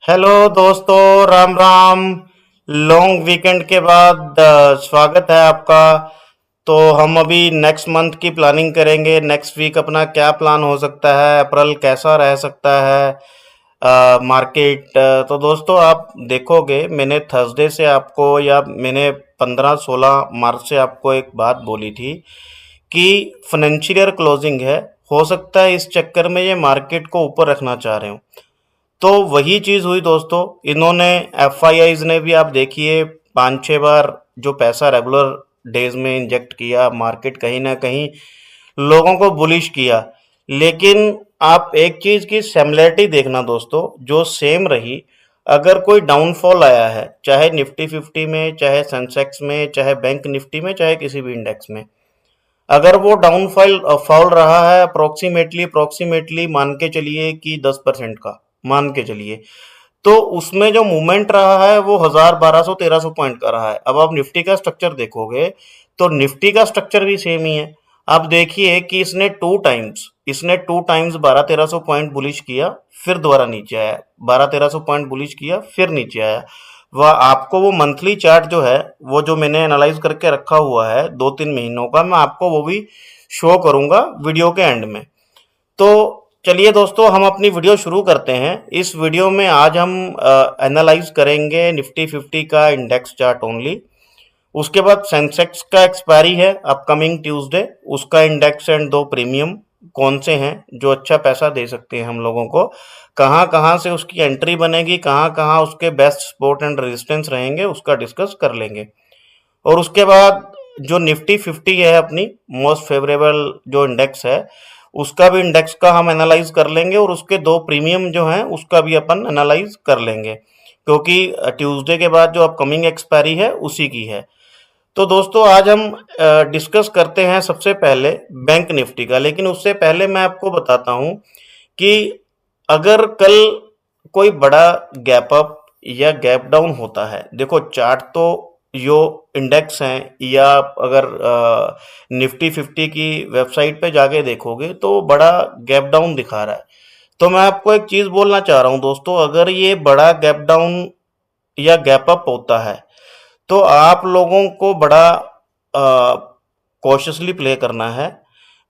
Hello दोस्तों, Ram Ram. Long weekend के बाद स्वागत है आपका। तो हम अभी नेक्स्ट मंथ की प्लानिंग करेंगे। नेक्स्ट वीक अपना क्या प्लान हो सकता है, अप्रैल कैसा रह सकता है मार्केट। तो दोस्तों, आप देखोगे मैंने थर्सडे से आपको, या मैंने 15-16 मार्च से आपको एक बात बोली थी कि फाइनेंशियल ईयर क्लोजिंग है। हो सकता है इस चक्कर में ये मार्केट को ऊपर रखना चाह रहे हो। तो वही चीज़ हुई दोस्तों। इन्होंने एफआईआईज ने भी, आप देखिए, 5-6 बार जो पैसा रेगुलर डेज में इंजेक्ट किया, मार्केट कहीं ना कहीं लोगों को बुलिश किया। लेकिन आप एक चीज़ की सिमिलरिटी देखना दोस्तों, जो सेम रही। अगर कोई डाउनफॉल आया है, चाहे निफ्टी 50 में, चाहे सेंसेक्स में, चाहे बैंक निफ्टी में, चाहे किसी भी इंडेक्स में, अगर वो डाउनफॉल फॉल रहा है अप्रोक्सीमेटली अप्रोक्सीमेटली मान के चलिए कि 10% का, मान के चलिए, तो उसमें जो मूवमेंट रहा है वो 1000, 1200, 1300 पॉइंट का रहा है। अब आप निफ्टी का स्ट्रक्चर देखोगे तो निफ्टी का स्ट्रक्चर भी सेम ही है। आप देखिए कि इसने टू टाइम्स 1200-1300 पॉइंट बुलिश किया, फिर दोबारा नीचे आया, 1200-1300 पॉइंट बुलिश किया, फिर नीचे आया। वह आपको वो मंथली चार्ट जो है, वो जो मैंने एनालाइज करके रखा हुआ है 2-3 महीनों का, मैं आपको वो भी शो करूंगा वीडियो के एंड में। तो चलिए दोस्तों, हम अपनी वीडियो शुरू करते हैं। इस वीडियो में आज हम एनालाइज करेंगे निफ्टी 50 का इंडेक्स चार्ट ओनली। उसके बाद सेंसेक्स का एक्सपायरी है अपकमिंग ट्यूसडे, उसका इंडेक्स एंड दो प्रीमियम कौन से हैं जो अच्छा पैसा दे सकते हैं हम लोगों को, कहाँ कहाँ से उसकी एंट्री बनेगी, कहाँ कहाँ उसके बेस्ट सपोर्ट एंड रेजिस्टेंस रहेंगे, उसका डिस्कस कर लेंगे। और उसके बाद जो निफ्टी 50 है, अपनी मोस्ट फेवरेबल जो इंडेक्स है, उसका भी इंडेक्स का हम एनालाइज कर लेंगे, और उसके दो प्रीमियम जो हैं उसका भी अपन एनालाइज कर लेंगे, क्योंकि ट्यूसडे के बाद जो अपकमिंग एक्सपायरी है उसी की है। तो दोस्तों, आज हम डिस्कस करते हैं सबसे पहले बैंक निफ्टी का। लेकिन उससे पहले मैं आपको बताता हूं कि अगर कल कोई बड़ा गैप अप या गैप डाउन होता है, देखो चार्ट तो यो इंडेक्स हैं, या आप अगर निफ्टी 50 की वेबसाइट पे जाके देखोगे तो बड़ा गैप डाउन दिखा रहा है। तो मैं आपको एक चीज बोलना चाह रहा हूं दोस्तों, अगर ये बड़ा गैप डाउन या गैप अप होता है तो आप लोगों को बड़ा कॉशियसली प्ले करना है।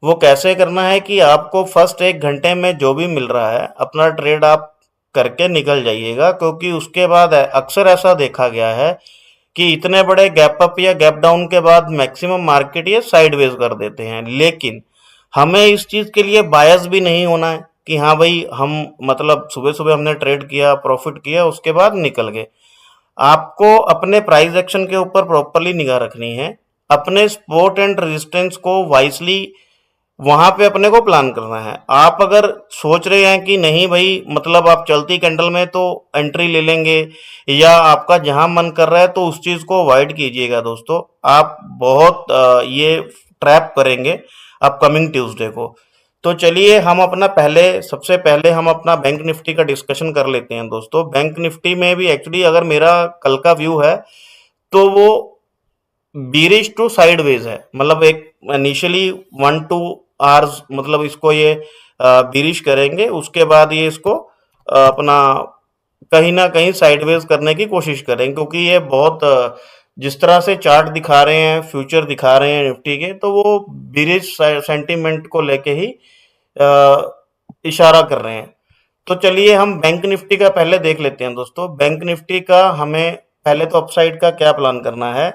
वो कैसे करना है कि आपको फर्स्ट 1 घंटे में जो भी मिल रहा है अपना ट्रेड आप करके निकल जाइएगा, क्योंकि उसके बाद अक्सर ऐसा देखा गया है कि इतने बड़े गैप अप या गैप डाउन के बाद मैक्सिमम मार्केट ये साइडवेज कर देते हैं। लेकिन हमें इस चीज के लिए बायस भी नहीं होना है कि हाँ भाई, हम मतलब सुबह सुबह हमने ट्रेड किया, प्रॉफिट किया, उसके बाद निकल गए। आपको अपने प्राइस एक्शन के ऊपर प्रॉपरली निगाह रखनी है। अपने सपोर्ट एंड रेजिस्टेंस को वाइसली वहां पे अपने को प्लान करना है। आप अगर सोच रहे हैं कि नहीं भाई, मतलब आप चलती कैंडल में तो एंट्री ले लेंगे, या आपका जहां मन कर रहा है, तो उस चीज को अवॉइड कीजिएगा दोस्तों। आप बहुत ये ट्रैप करेंगे अपकमिंग ट्यूसडे को। तो चलिए, हम अपना पहले सबसे पहले हम अपना बैंक निफ्टी का डिस्कशन कर लेते हैं दोस्तों। बैंक निफ्टी में भी एक्चुअली अगर मेरा कल का व्यू है तो वो बीरिश टू साइडवेज है। मतलब एक इनिशियली 1-2 आवर्स, मतलब इसको ये बीरिश करेंगे, उसके बाद ये इसको अपना कहीं ना कहीं साइडवेज करने की कोशिश करेंगे, क्योंकि ये बहुत जिस तरह से चार्ट दिखा रहे हैं, फ्यूचर दिखा रहे हैं निफ्टी के, तो वो बीरिश सेंटीमेंट को लेके ही इशारा कर रहे हैं। तो चलिए, हम बैंक निफ्टी का पहले देख लेते हैं दोस्तों। बैंक निफ्टी का हमें पहले तो अपसाइड का क्या प्लान करना है।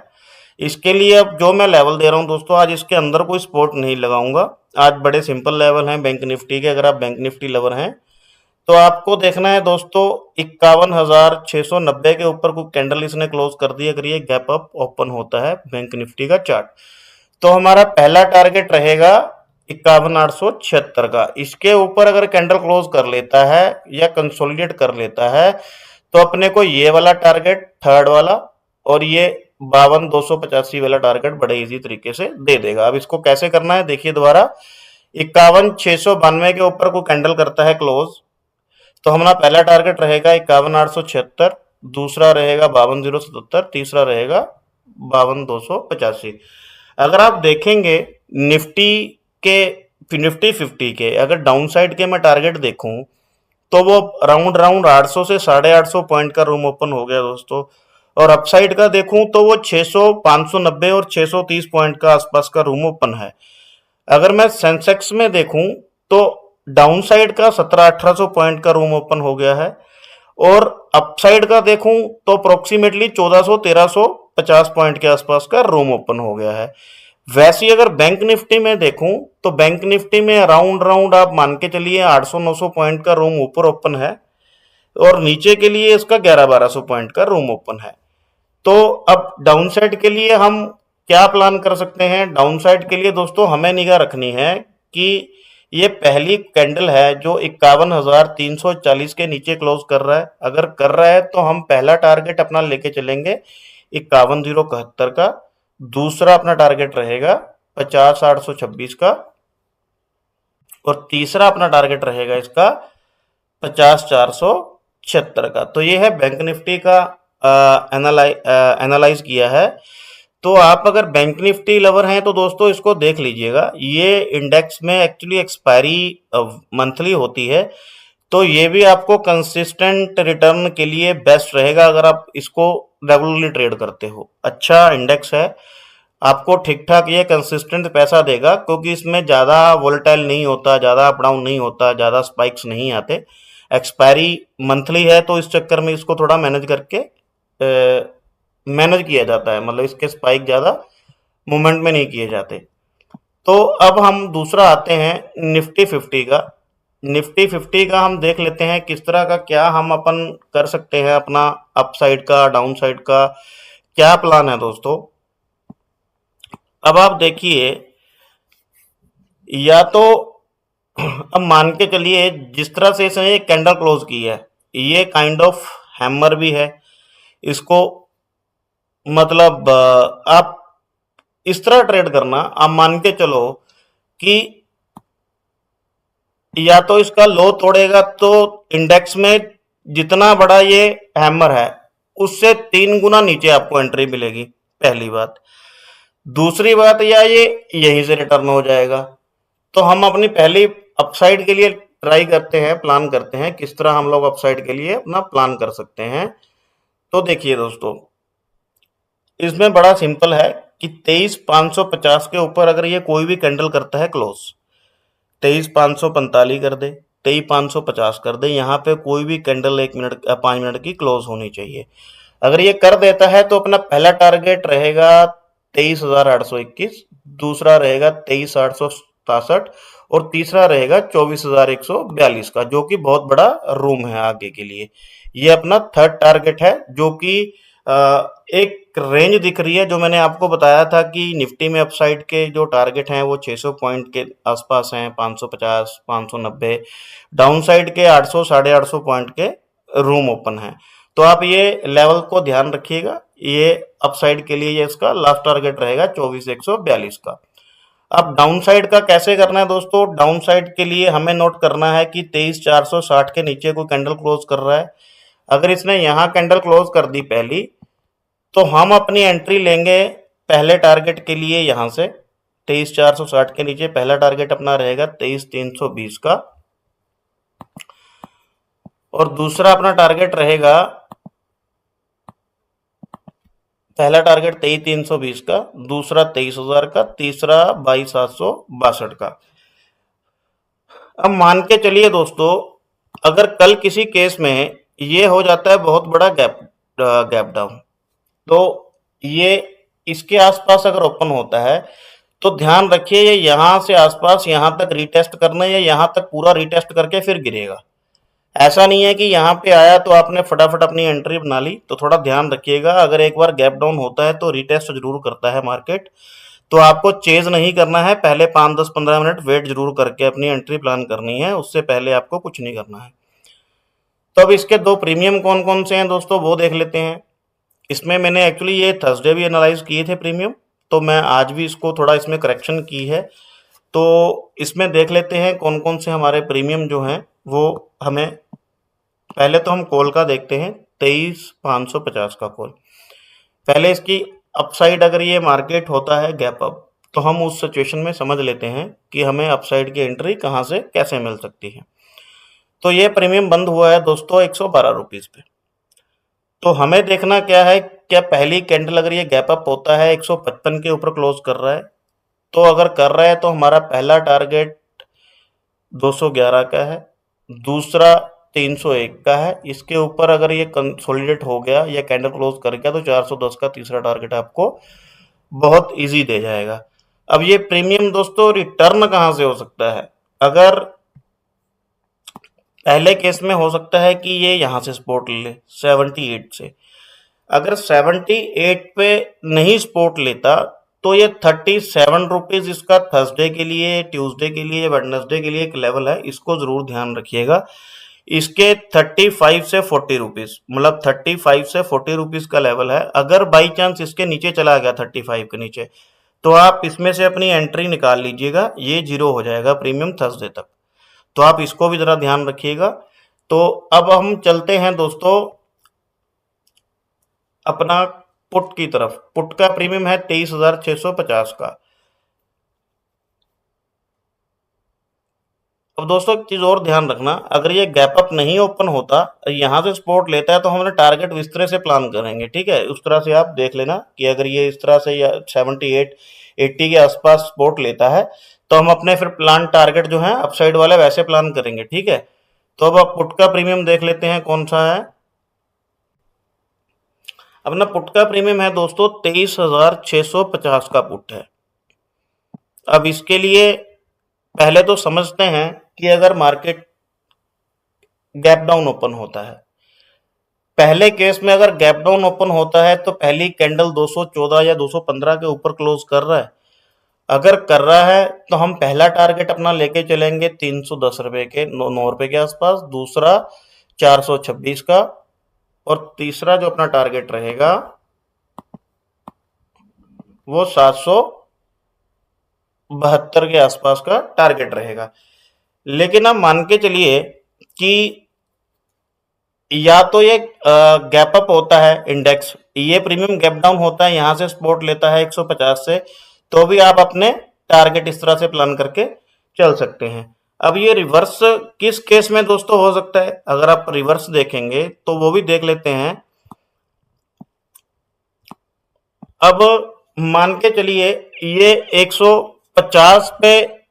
इसके लिए अब जो मैं लेवल दे रहा हूं दोस्तों, आज इसके अंदर कोई सपोर्ट नहीं लगाऊंगा। आज बड़े सिंपल लेवल हैं बैंक निफ्टी के। अगर आप बैंक निफ्टी लवर हैं तो आपको देखना है दोस्तों, 51,690 के ऊपर कोई कैंडल इसने क्लोज कर दी अगर ये गैप अप ओपन होता है बैंक निफ्टी का चार्ट, तो हमारा पहला टारगेट रहेगा 51,876 का। इसके ऊपर अगर कैंडल क्लोज कर लेता है या कंसोलिडेट कर लेता है, तो अपने को ये वाला टारगेट थर्ड वाला, और ये 52,285 वाला टारगेट बड़े इजी तरीके से दे देगा। अब इसको कैसे करना है देखिए दोबारा। 51,692 के ऊपर कोई कैंडल करता है क्लोज, तो हमारा पहला टारगेट रहेगा 51,876, दूसरा रहेगा 52,077, तीसरा रहेगा 52,285। अगर आप देखेंगे निफ्टी के, निफ्टी 50 के अगर डाउन साइड के मैं टारगेट देखूं, तो वो राउंड राउंड 800 से 850 पॉइंट का रूम ओपन हो गया दोस्तों। और अपसाइड का देखूं तो वो 600, 590 और 630 पॉइंट का आसपास का रूम ओपन है। अगर मैं सेंसेक्स में देखूं तो डाउन साइड का 1700-1800 पॉइंट का रूम ओपन हो गया है, और अपसाइड का देखूं तो अप्रोक्सीमेटली 1400-1350 पॉइंट के आसपास का रूम ओपन हो गया है। वैसे ही अगर बैंक निफ्टी में देखूं तो बैंक निफ्टी में राउंड राउंड आप मान के चलिए 800-900 पॉइंट का रूम ऊपर ओपन है, और नीचे के लिए इसका 1100-1200 पॉइंट का रूम ओपन है। तो अब डाउन साइड के लिए हम क्या प्लान कर सकते हैं? डाउन साइड के लिए दोस्तों हमें निगाह रखनी है कि ये पहली कैंडल है जो 51,340 के नीचे क्लोज कर रहा है। अगर कर रहा है तो हम पहला टारगेट अपना लेके चलेंगे 51,071 का, दूसरा अपना टारगेट रहेगा 50,826 का, और तीसरा अपना टारगेट रहेगा इसका 50,476 का। तो ये है बैंक निफ्टी का एनालाइज किया है। तो आप अगर बैंक निफ्टी लवर हैं तो दोस्तों इसको देख लीजिएगा। ये इंडेक्स में एक्चुअली एक्सपायरी मंथली होती है, तो ये भी आपको कंसिस्टेंट रिटर्न के लिए बेस्ट रहेगा अगर आप इसको रेगुलरली ट्रेड करते हो। अच्छा इंडेक्स है, आपको ठीक ठाक ये कंसिस्टेंट पैसा देगा, क्योंकि इसमें ज़्यादा वोलेटाइल नहीं होता, ज़्यादा अप डाउन नहीं होता, ज़्यादा स्पाइक्स नहीं आते। एक्सपायरी मंथली है तो इस चक्कर में इसको थोड़ा मैनेज करके मैनेज किया जाता है, मतलब इसके स्पाइक ज़्यादा मूवमेंट में नहीं किए जाते। तो अब हम दूसरा आते हैं निफ्टी 50 का। निफ्टी 50 का हम देख लेते हैं किस तरह का क्या हम अपन कर सकते हैं, अपना अप साइड का डाउन साइड का क्या प्लान है दोस्तों। अब आप देखिए, या तो अब मान के चलिए जिस तरह से इसने एक कैंडल क्लोज की है, ये काइंड ऑफ हैमर भी है इसको, मतलब आप इस तरह ट्रेड करना, आप मान के चलो कि या तो इसका लो तोड़ेगा तो इंडेक्स में जितना बड़ा ये हैमर है उससे 3 गुना नीचे आपको एंट्री मिलेगी, पहली बात। दूसरी बात, या ये यहीं से रिटर्न हो जाएगा। तो हम अपनी पहली अपसाइड के लिए ट्राई करते हैं, प्लान करते हैं किस तरह हम लोग अपसाइड के लिए अपना प्लान कर सकते हैं। तो देखिए दोस्तों, इसमें बड़ा सिंपल है कि 23,550 के ऊपर अगर ये कोई भी कैंडल करता है क्लोज, 23,545 कर दे, 23,550 कर दे, यहाँ पे कोई भी कैंडल 1 मिनट 5 मिनट की क्लोज होनी चाहिए। अगर ये कर देता है तो अपना पहला टारगेट रहेगा 23,821, दूसरा रहेगा 23,867, और तीसरा रहेगा 24,142 का, जो कि बहुत बड़ा रूम है आगे के लिए। ये अपना थर्ड टारगेट है, जो कि एक रेंज दिख रही है जो मैंने आपको बताया था कि निफ्टी में अपसाइड के जो टारगेट हैं वो 600 पॉइंट के आसपास हैं, 550, 590, डाउन साइड के 800, 850 पॉइंट के रूम ओपन है। तो आप ये लेवल को ध्यान रखिएगा, ये अपसाइड के लिए ये इसका लास्ट टारगेट रहेगा 24,142 का। अब डाउन साइड का कैसे करना है दोस्तों? डाउन साइड के लिए हमें नोट करना है कि 23,460 के नीचे कोई कैंडल क्लोज कर रहा है। अगर इसने यहाँ कैंडल क्लोज कर दी पहली, तो हम अपनी एंट्री लेंगे पहले टारगेट के लिए यहाँ से 23,460 के नीचे पहला टारगेट अपना रहेगा 23,320 का, और दूसरा अपना टारगेट रहेगा, पहला टारगेट 23,320 का, दूसरा 23,000 का, तीसरा 22,762 का। अब मान के चलिए दोस्तों, अगर कल किसी केस में ये हो जाता है बहुत बड़ा गैप डाउन, तो ये इसके आसपास अगर ओपन होता है तो ध्यान रखिए ये यहाँ से आसपास यहाँ तक रीटेस्ट करना है, या यहाँ तक पूरा रीटेस्ट करके फिर गिरेगा। ऐसा नहीं है कि यहाँ पे आया तो आपने फटाफट अपनी एंट्री बना ली। तो थोड़ा ध्यान रखिएगा, अगर एक बार गैप डाउन होता है तो रीटेस्ट जरूर करता है मार्केट, तो आपको चेज नहीं करना है, पहले 5, 10, 15 मिनट वेट जरूर करके अपनी एंट्री प्लान करनी है, उससे पहले आपको कुछ नहीं करना है। तो अब इसके 2 प्रीमियम कौन कौन से हैं दोस्तों वो देख लेते हैं। इसमें मैंने एक्चुअली ये थर्सडे भी एनालाइज किए थे प्रीमियम, तो मैं आज भी इसको थोड़ा इसमें करेक्शन की है। तो इसमें देख लेते हैं कौन कौन से हमारे प्रीमियम जो हैं वो हमें, पहले तो हम कॉल का देखते हैं 23,550 का कॉल। पहले इसकी अपसाइड अगर ये मार्केट होता है गैप अप, तो हम उस सिचुएशन में समझ लेते हैं कि हमें अपसाइड की एंट्री कहाँ से कैसे मिल सकती है। तो ये प्रीमियम बंद हुआ है दोस्तों 112 रुपीज पे। तो हमें देखना क्या है, क्या पहली कैंडल अगर ये गैप अप होता है 155 के ऊपर क्लोज कर रहा है, तो अगर कर रहा है तो हमारा पहला टारगेट 211 का है, दूसरा 301 का है। इसके ऊपर अगर ये कंसोलिडेट हो गया या कैंडल क्लोज कर गया तो 410 का तीसरा टारगेट आपको बहुत इजी दे जाएगा। अब ये प्रीमियम दोस्तों रिटर्न कहाँ से हो सकता है? अगर पहले केस में हो सकता है कि ये यहाँ से सपोर्ट ले 78 से, अगर 78 पे नहीं सपोर्ट लेता तो ये 37 रुपीज इसका थर्सडे के लिए, ट्यूसडे के लिए, वेडनेसडे के लिए एक लेवल है, इसको जरूर ध्यान रखिएगा। इसके 35 से 40 रुपीज, मतलब 35 से 40 रुपीज का लेवल है। अगर बाई चांस इसके नीचे चला गया 35 के नीचे, तो आप इसमें से अपनी एंट्री निकाल लीजिएगा, ये जीरो हो जाएगा प्रीमियम थर्सडे तक। तो आप इसको भी जरा ध्यान रखिएगा। तो अब हम चलते हैं दोस्तों अपना पुट की तरफ। पुट का प्रीमियम है 23,650 का। अब दोस्तों एक चीज और ध्यान रखना, अगर ये गैप अप नहीं ओपन होता, यहां से सपोर्ट लेता है, तो हम टारगेट इस तरह से प्लान करेंगे, ठीक है? उस तरह से आप देख लेना कि अगर ये इस तरह से या 78 80 के आसपास सपोर्ट लेता है, तो हम अपने फिर प्लान टारगेट जो है अपसाइड वाले वैसे प्लान करेंगे, ठीक है? तो अब आप पुट का प्रीमियम देख लेते हैं कौन सा है। अपना पुट का प्रीमियम है दोस्तों 23,650 का पुट है। अब इसके लिए पहले तो समझते हैं कि अगर मार्केट गैप डाउन ओपन होता है, पहले केस में अगर गैप डाउन ओपन होता है तो पहली कैंडल 214 या 215 के ऊपर क्लोज कर रहा है। अगर कर रहा है तो हम पहला टारगेट अपना लेके चलेंगे 310 रुपए के, 9 रुपए के आसपास, दूसरा 426 का, और तीसरा जो अपना टारगेट रहेगा वो 772 के आसपास का टारगेट रहेगा। लेकिन आप मान के चलिए कि या तो ये गैप अप होता है इंडेक्स, ये प्रीमियम गैप डाउन होता है, यहां से सपोर्ट लेता है 150 से, तो भी आप अपने टारगेट इस तरह से प्लान करके चल सकते हैं। अब ये रिवर्स किस केस में दोस्तों हो सकता है, अगर आप रिवर्स देखेंगे तो वो भी देख लेते हैं। अब मान के चलिए ये 150 पे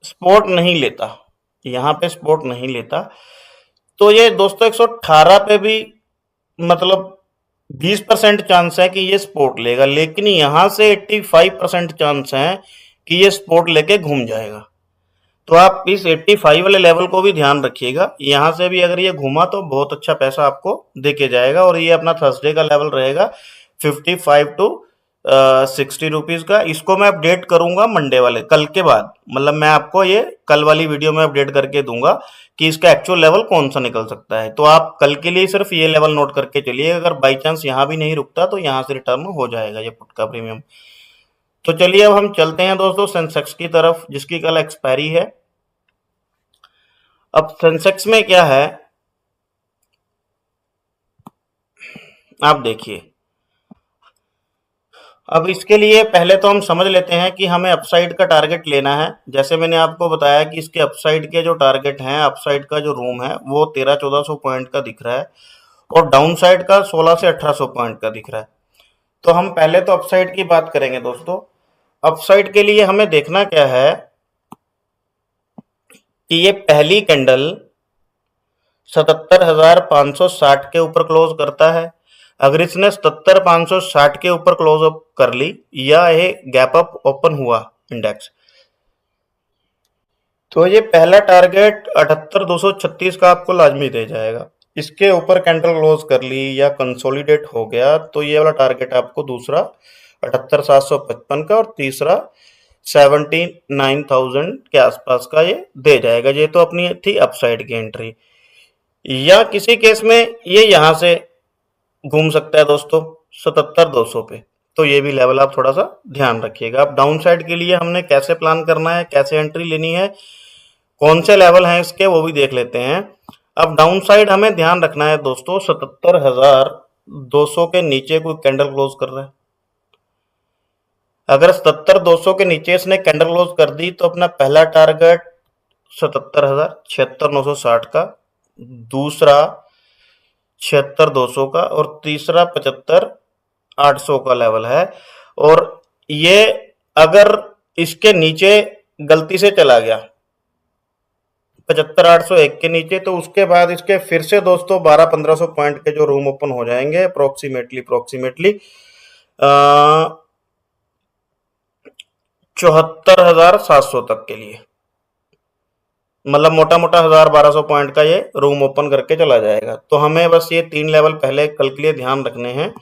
सपोर्ट नहीं लेता, यहां पे सपोर्ट नहीं लेता, तो ये दोस्तों 118 पे भी मतलब 20% चांस है कि ये सपोर्ट लेगा, लेकिन यहां से 85% चांस है कि ये सपोर्ट लेके घूम जाएगा। तो आप इस 85 वाले लेवल को भी ध्यान रखिएगा। यहां से भी अगर ये घूमा तो बहुत अच्छा पैसा आपको देके जाएगा, और ये अपना थर्सडे का लेवल रहेगा 55 टू 60 रुपीज का। इसको मैं अपडेट करूंगा मंडे वाले, कल के बाद, मतलब मैं आपको ये कल वाली वीडियो में अपडेट करके दूंगा कि इसका एक्चुअल लेवल कौन सा निकल सकता है। तो आप कल के लिए सिर्फ ये लेवल नोट करके चलिए, अगर बाई चांस यहाँ भी नहीं रुकता तो यहाँ से रिटर्न हो जाएगा ये पुट का प्रीमियम। तो चलिए अब हम चलते हैं दोस्तों सेंसेक्स की तरफ, जिसकी कल एक्सपायरी है। अब सेंसेक्स में क्या है, आप देखिए। अब इसके लिए पहले तो हम समझ लेते हैं कि हमें अपसाइड का टारगेट लेना है। जैसे मैंने आपको बताया कि इसके अपसाइड के जो टारगेट हैं, अपसाइड का जो रूम है वो 1300-1400 पॉइंट का दिख रहा है, और डाउन साइड का 1600 से 1800 पॉइंट का दिख रहा है। तो हम पहले तो अपसाइड की बात करेंगे दोस्तों। अपसाइड के लिए हमें देखना क्या है कि ये पहली कैंडल 77,560 के ऊपर क्लोज करता है। अगर इसने 77,560 के ऊपर क्लोज अप कर ली या ये गैप अप ओपन हुआ इंडेक्स, तो ये पहला टारगेट 78,236 का आपको लाजमी दे जाएगा। इसके ऊपर कैंडल क्लोज कर ली या कंसोलिडेट हो गया तो ये वाला टारगेट आपको दूसरा 78,755 का, और तीसरा 79,000 के आसपास का ये दे जाएगा। ये तो अपनी थी अपसाइड की एंट्री। या किसी केस में ये यहां से घूम सकता है दोस्तों 77,200 पे, तो ये भी लेवल आप थोड़ा सा ध्यान रखिएगा। अब डाउन साइड के लिए हमने कैसे प्लान करना है, कैसे एंट्री लेनी है, कौन से लेवल हैं इसके, वो भी देख लेते हैं। अब डाउन साइड हमें ध्यान रखना है दोस्तों 77,200 के नीचे कोई कैंडल क्लोज कर रहा है। अगर 77,200 के नीचे इसने कैंडल क्लोज कर दी तो अपना पहला टारगेट 77,000, 76,960 का, दूसरा 76,200 का और तीसरा 75,800 का लेवल है। और ये अगर इसके नीचे गलती से चला गया 75,801 के नीचे, तो उसके बाद इसके फिर से दोस्तों 12-1500 पॉइंट के जो रूम ओपन हो जाएंगे अप्रोक्सीमेटली 74,700 तक के लिए, मतलब मोटा मोटा 1,000-1,200 पॉइंट का ये रूम ओपन करके चला जाएगा। तो हमें बस ये 3 लेवल पहले कल के लिए ध्यान रखने हैं।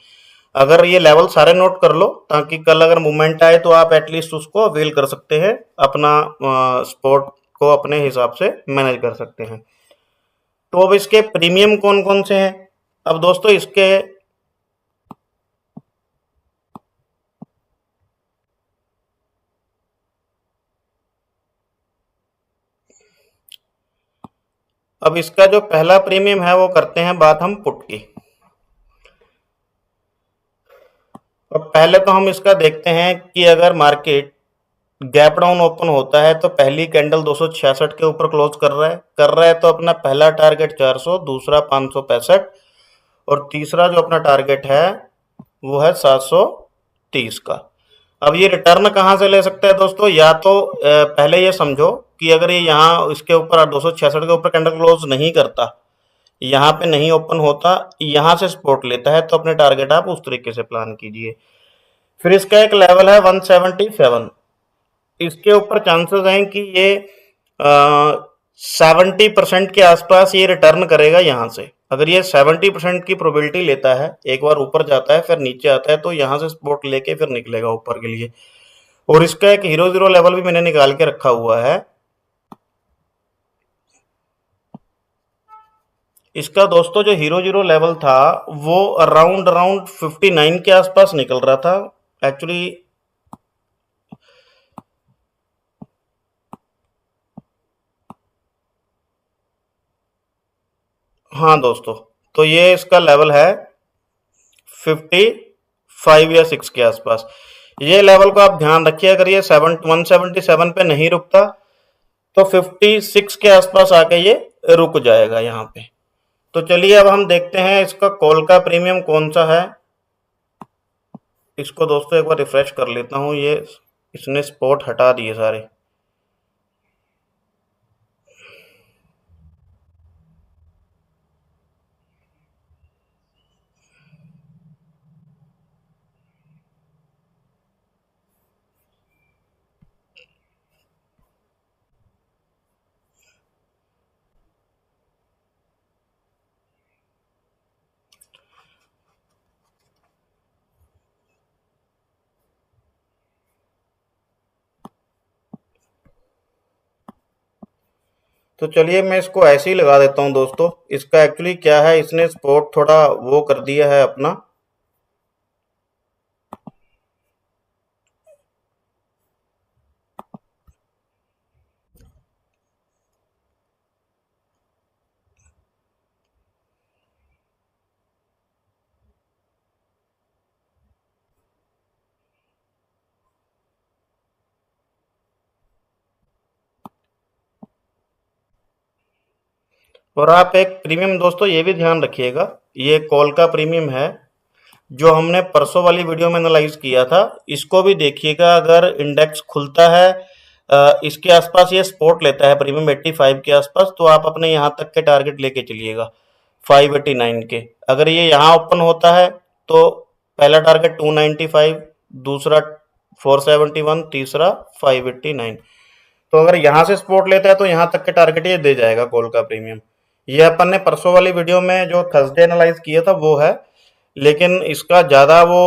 अगर ये लेवल सारे नोट कर लो ताकि कल अगर मूवमेंट आए तो आप एटलीस्ट उसको अवेल कर सकते हैं, अपना स्पोर्ट को अपने हिसाब से मैनेज कर सकते हैं। तो अब इसके प्रीमियम कौन कौन से हैं? अब दोस्तों इसके अब इसका जो पहला प्रीमियम है वो करते हैं बात हम पुट की। अब पहले तो हम इसका देखते हैं कि अगर मार्केट गैप डाउन ओपन होता है तो पहली कैंडल 266 के ऊपर क्लोज कर रहा है तो अपना पहला टारगेट 400, दूसरा 565 और तीसरा जो अपना टारगेट है वो है 730 का। अब ये रिटर्न कहाँ से ले सकते हैं दोस्तों? या तो पहले ये समझो कि अगर ये यहाँ इसके ऊपर 266 के ऊपर कैंडल क्लोज नहीं करता, यहाँ पे नहीं ओपन होता, यहाँ से सपोर्ट लेता है, तो अपने टारगेट आप उस तरीके से प्लान कीजिए। फिर इसका एक लेवल है 177, इसके ऊपर चांसेस हैं कि ये 70% के आसपास ये रिटर्न करेगा यहाँ से। अगर ये 70% की प्रोबेबिलिटी लेता है, एक बार ऊपर जाता है फिर नीचे आता है, तो यहाँ से सपोर्ट लेके फिर निकलेगा ऊपर के लिए। और इसका एक हीरो जीरो लेवल भी मैंने निकाल के रखा हुआ है। इसका दोस्तों जो हीरो जीरो लेवल था वो अराउंड 59 के आसपास निकल रहा था एक्चुअली। हाँ दोस्तों, तो ये इसका लेवल है 55 या 6 के आसपास। ये लेवल को आप ध्यान रखिए, अगर ये 177 पे नहीं रुकता तो 56 के आसपास आके ये रुक जाएगा यहाँ पे। तो चलिए अब हम देखते हैं इसका कॉल का प्रीमियम कौन सा है। इसको दोस्तों एक बार रिफ्रेश कर लेता हूँ, ये इसने स्पॉट हटा दिए सारे। तो चलिए मैं इसको ऐसे ही लगा देता हूँ दोस्तों। इसका एक्चुअली क्या है, इसने स्पॉट थोड़ा वो कर दिया है अपना। और आप एक प्रीमियम दोस्तों ये भी ध्यान रखिएगा, ये कॉल का प्रीमियम है जो हमने परसों वाली वीडियो में एनालाइज किया था। इसको भी देखिएगा, अगर इंडेक्स खुलता है इसके आसपास ये सपोर्ट लेता है प्रीमियम 85 के आसपास, तो आप अपने यहाँ तक के टारगेट लेके चलिएगा 589 के। अगर ये यहाँ ओपन होता है तो पहला टारगेट 295, दूसरा 471, तीसरा 589। तो अगर यहाँ से सपोर्ट लेता है तो यहाँ तक के टारगेट ये दे जाएगा कॉल का प्रीमियम। ये अपन ने परसों वाली वीडियो में जो थर्सडे एनालाइज किया था वो है, लेकिन इसका ज़्यादा वो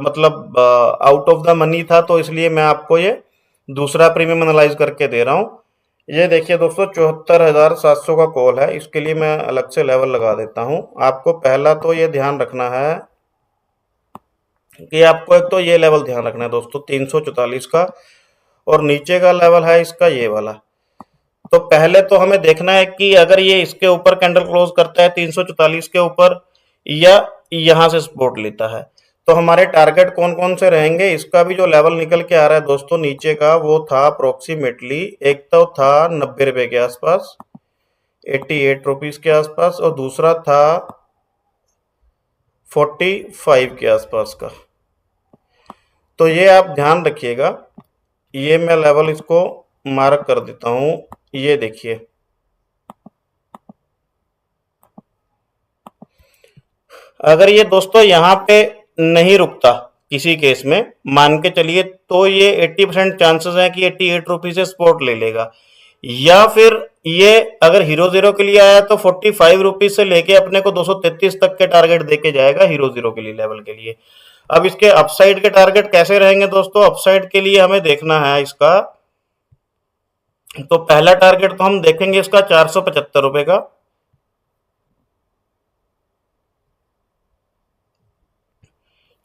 मतलब आउट ऑफ द मनी था, तो इसलिए मैं आपको ये दूसरा प्रीमियम एनालाइज करके दे रहा हूँ। ये देखिए दोस्तों 74,700 का कॉल है, इसके लिए मैं अलग से लेवल लगा देता हूँ। आपको पहला तो ये ध्यान रखना है कि आपको एक तो ये लेवल ध्यान रखना है दोस्तों 344 का, और नीचे का लेवल है इसका ये वाला। तो पहले तो हमें देखना है कि अगर ये इसके ऊपर कैंडल क्लोज करता है 344 के ऊपर या यहाँ से सपोर्ट लेता है, तो हमारे टारगेट कौन कौन से रहेंगे, इसका भी जो लेवल निकल के आ रहा है दोस्तों नीचे का, वो था अप्रोक्सीमेटली, एक तो था 90 रुपए के आसपास, 88 रुपीज के आसपास, और दूसरा था 45 के आसपास का। तो ये आप ध्यान रखिएगा, ये मैं लेवल इसको मार्क कर देता हूं। ये देखिए, अगर ये दोस्तों यहाँ पे नहीं रुकता किसी केस में, मान के चलिए, तो ये 80% चांसेस है कि 88 रुपीज से स्पॉट ले लेगा। या फिर ये अगर हीरो जीरो के लिए आया तो 45 रुपीज से लेके अपने को 233 तक के टारगेट देके जाएगा हीरो जीरो के लिए, लेवल के लिए। अब इसके अपसाइड के टारगेट कैसे रहेंगे दोस्तों, अपसाइड के लिए हमें देखना है इसका, तो पहला टारगेट तो हम देखेंगे इसका 475 रुपए का,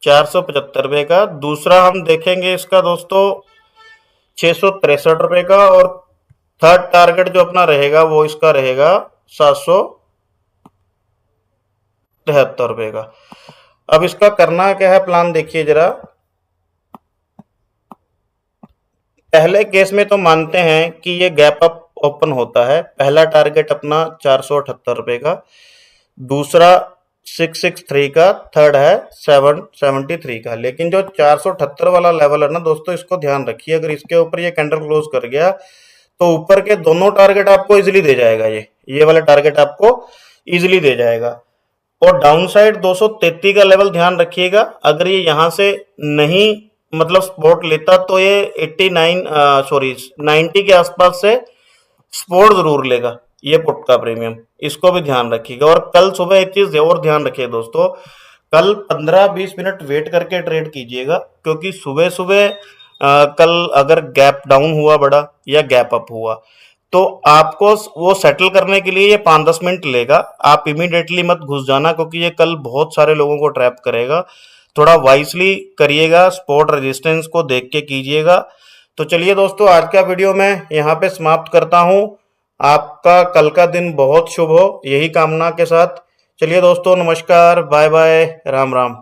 475 रुपए का। दूसरा हम देखेंगे इसका दोस्तों 663 रुपए का, और थर्ड टारगेट जो अपना रहेगा वो इसका रहेगा 773 रुपए का। अब इसका करना क्या है प्लान, देखिए जरा। पहले केस में तो मानते हैं कि ये गैप अप ओपन होता है, पहला टारगेट अपना 478 रुपए का, दूसरा 663 का, थर्ड है 773 का। लेकिन जो 478 वाला लेवल है ना दोस्तों, इसको ध्यान रखिए, अगर इसके ऊपर ये कैंडल क्लोज कर गया तो ऊपर के दोनों टारगेट आपको इजीली दे जाएगा, ये वाला टारगेट आपको इजीली दे जाएगा। और डाउन साइड 233 का लेवल ध्यान रखिएगा, अगर ये यहां से नहीं मतलब सपोर्ट लेता तो ये 90 के आसपास से सपोर्ट जरूर लेगा ये पुट का प्रीमियम, इसको भी ध्यान रखिएगा। और कल सुबह एक चीज और ध्यान रखिए दोस्तों, कल 15-20 मिनट वेट करके ट्रेड कीजिएगा, क्योंकि सुबह सुबह कल अगर गैप डाउन हुआ बड़ा या गैप अप हुआ तो आपको वो सेटल करने के लिए ये 5-10 मिनट लेगा। आप इमीडिएटली मत घुस जाना, क्योंकि ये कल बहुत सारे लोगों को ट्रैप करेगा। थोड़ा वाइसली करिएगा, सपोर्ट रेजिस्टेंस को देख के कीजिएगा। तो चलिए दोस्तों, आज का वीडियो मैं यहाँ पे समाप्त करता हूँ। आपका कल का दिन बहुत शुभ हो, यही कामना के साथ। चलिए दोस्तों, नमस्कार, बाय बाय, राम राम।